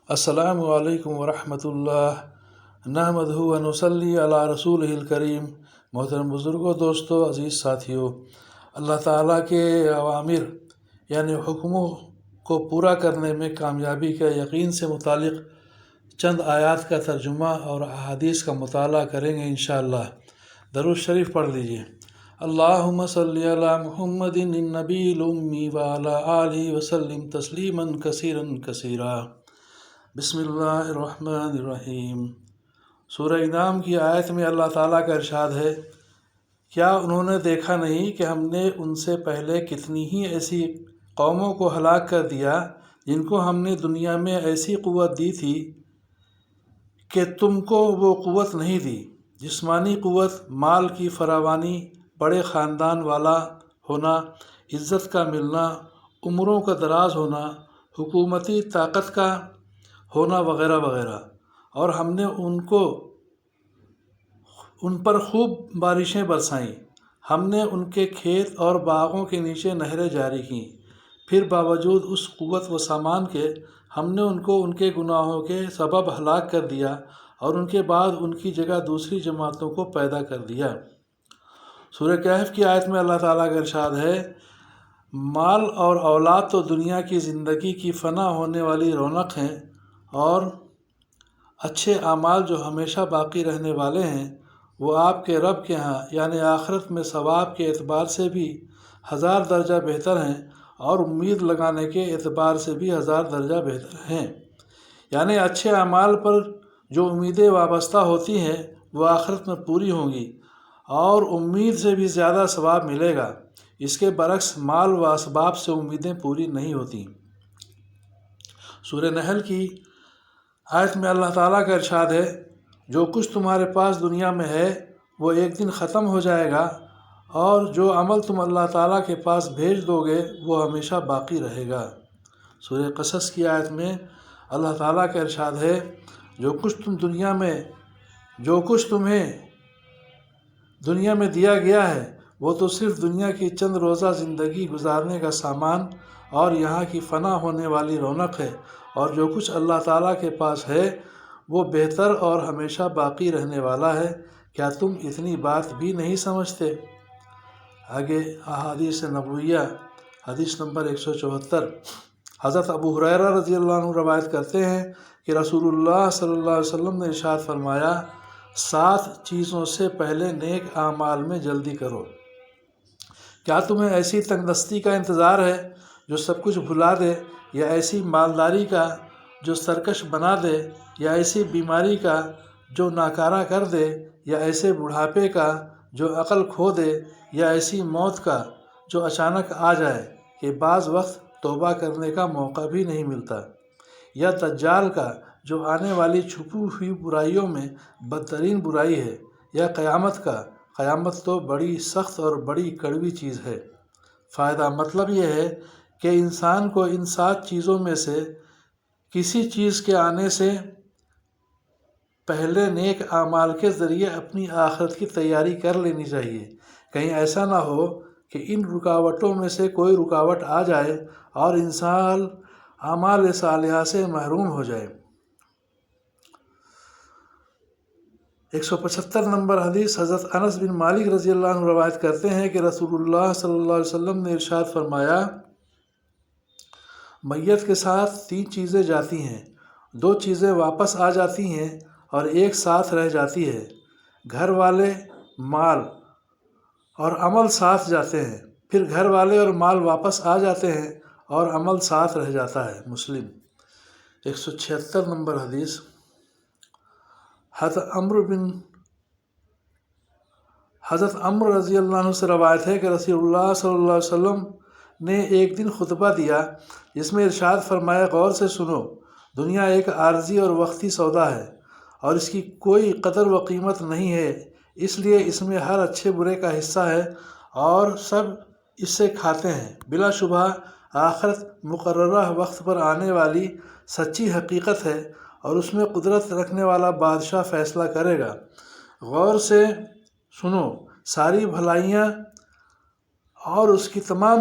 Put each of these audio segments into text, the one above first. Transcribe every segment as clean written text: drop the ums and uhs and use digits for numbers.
السلام علیکم ورحمۃ اللہ نحمدہ و نصلی علی رسولہ الکریم۔ محترم بزرگوں، دوستوں، عزیز ساتھیوں، اللہ تعالیٰ کے اوامر یعنی حکموں کو پورا کرنے میں کامیابی کا یقین سے متعلق چند آیات کا ترجمہ اور احادیث کا مطالعہ کریں گے انشاءاللہ۔ درود شریف پڑھ لیجئے۔ اللہم صلی علی محمد النبی الامی وعلی آلہ وسلم تسلیما کثیرا کثیرا۔ بسم اللہ الرحمن الرحیم۔ سورہ انعام کی آیت میں اللہ تعالیٰ کا ارشاد ہے، کیا انہوں نے دیکھا نہیں کہ ہم نے ان سے پہلے کتنی ہی ایسی قوموں کو ہلاک کر دیا جن کو ہم نے دنیا میں ایسی قوت دی تھی کہ تم کو وہ قوت نہیں دی۔ جسمانی قوت، مال کی فراوانی، بڑے خاندان والا ہونا، عزت کا ملنا، عمروں کا دراز ہونا، حکومتی طاقت کا ہونا وغیرہ وغیرہ، اور ہم نے ان پر خوب بارشیں برسائیں۔ ہم نے ان کے کھیت اور باغوں کے نیچے نہریں جاری کیں۔ پھر باوجود اس قوت و سامان کے ہم نے ان کو ان کے گناہوں کے سبب ہلاک کر دیا اور ان کے بعد ان کی جگہ دوسری جماعتوں کو پیدا کر دیا۔ سورہ کہف کی آیت میں اللہ تعالیٰ کا ارشاد ہے، مال اور اولاد تو دنیا کی زندگی کی فنا ہونے والی رونق ہیں، اور اچھے اعمال جو ہمیشہ باقی رہنے والے ہیں وہ آپ کے رب کے ہاں یعنی آخرت میں ثواب کے اعتبار سے بھی 1000 درجہ بہتر ہیں، اور امید لگانے کے اعتبار سے بھی 1000 درجہ بہتر ہیں۔ یعنی اچھے اعمال پر جو امیدیں وابستہ ہوتی ہیں وہ آخرت میں پوری ہوں گی اور امید سے بھی زیادہ ثواب ملے گا۔ اس کے برعکس مال و اسباب سے امیدیں پوری نہیں ہوتی۔ سورہ نحل کی آیت میں اللہ تعالیٰ کا ارشاد ہے، جو کچھ تمہارے پاس دنیا میں ہے وہ ایک دن ختم ہو جائے گا، اور جو عمل تم اللہ تعالیٰ کے پاس بھیج دو گے وہ ہمیشہ باقی رہے گا۔ سورہ قصص کی آیت میں اللہ تعالیٰ کا ارشاد ہے، جو کچھ تمہیں دنیا میں دیا گیا ہے وہ تو صرف دنیا کی چند روزہ زندگی گزارنے کا سامان اور یہاں کی فنا ہونے والی رونق ہے، اور جو کچھ اللہ تعالیٰ کے پاس ہے وہ بہتر اور ہمیشہ باقی رہنے والا ہے۔ کیا تم اتنی بات بھی نہیں سمجھتے؟ آگے احادیث نبویہ، حدیث نمبر 174۔ حضرت ابو ہریرہ رضی اللہ عنہ روایت کرتے ہیں کہ رسول اللہ صلی اللہ علیہ وسلم نے ارشاد فرمایا، 7 چیزوں سے پہلے نیک اعمال میں جلدی کرو۔ کیا تمہیں ایسی تنگ دستی کا انتظار ہے جو سب کچھ بھلا دے، یا ایسی مالداری کا جو سرکش بنا دے، یا ایسی بیماری کا جو ناکارہ کر دے، یا ایسے بڑھاپے کا جو عقل کھو دے، یا ایسی موت کا جو اچانک آ جائے کہ بعض وقت توبہ کرنے کا موقع بھی نہیں ملتا، یا دجال کا جو آنے والی چھپی ہوئی برائیوں میں بدترین برائی ہے، یا قیامت کا، قیامت تو بڑی سخت اور بڑی کڑوی چیز ہے۔ فائدہ مطلب یہ ہے کہ انسان کو ان 7 چیزوں میں سے کسی چیز کے آنے سے پہلے نیک اعمال کے ذریعے اپنی آخرت کی تیاری کر لینی چاہیے، کہیں ایسا نہ ہو کہ ان رکاوٹوں میں سے کوئی رکاوٹ آ جائے اور انسان اعمال صالحہ سے محروم ہو جائے۔ 175 نمبر حدیث، حضرت انس بن مالک رضی اللہ عنہ روایت کرتے ہیں کہ رسول اللہ صلی اللہ علیہ وسلم نے ارشاد فرمایا، میت کے ساتھ 3 چیزیں جاتی ہیں، 2 چیزیں واپس آ جاتی ہیں اور ایک ساتھ رہ جاتی ہے۔ گھر والے، مال اور عمل ساتھ جاتے ہیں، پھر گھر والے اور مال واپس آ جاتے ہیں اور عمل ساتھ رہ جاتا ہے۔ مسلم۔ 176 نمبر حدیث، حضرت عمرو رضی اللہ عنہ سے روایت ہے کہ رسول اللہ صلی اللہ علیہ وسلم نے ایک دن خطبہ دیا جس میں ارشاد فرمایا، غور سے سنو، دنیا ایک عارضی اور وقتی سودا ہے، اور اس کی کوئی قدر و قیمت نہیں ہے، اس لیے اس میں ہر اچھے برے کا حصہ ہے اور سب اس سے کھاتے ہیں۔ بلا شبہ آخرت مقررہ وقت پر آنے والی سچی حقیقت ہے، اور اس میں قدرت رکھنے والا بادشاہ فیصلہ کرے گا۔ غور سے سنو، ساری بھلائیاں اور اس کی تمام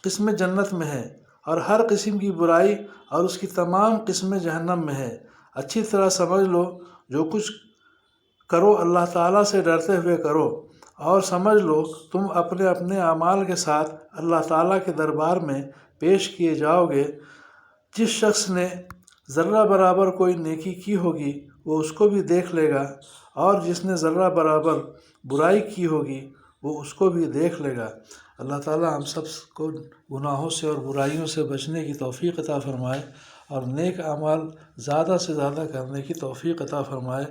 قسمیں جنت میں ہیں، اور ہر قسم کی برائی اور اس کی تمام قسمیں جہنم میں ہے۔ اچھی طرح سمجھ لو، جو کچھ کرو اللہ تعالیٰ سے ڈرتے ہوئے کرو، اور سمجھ لو تم اپنے اپنے اعمال کے ساتھ اللہ تعالیٰ کے دربار میں پیش کیے جاؤ گے۔ جس شخص نے ذرہ برابر کوئی نیکی کی ہوگی وہ اس کو بھی دیکھ لے گا، اور جس نے ذرہ برابر برائی کی ہوگی وہ اس کو بھی دیکھ لے گا۔ اللہ تعالیٰ ہم سب کو گناہوں سے اور برائیوں سے بچنے کی توفیق عطا فرمائے، اور نیک اعمال زیادہ سے زیادہ کرنے کی توفیق عطا فرمائے،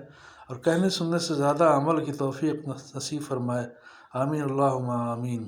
اور کہنے سننے سے زیادہ عمل کی توفیق نصیب فرمائے۔ آمین اللہم آمین۔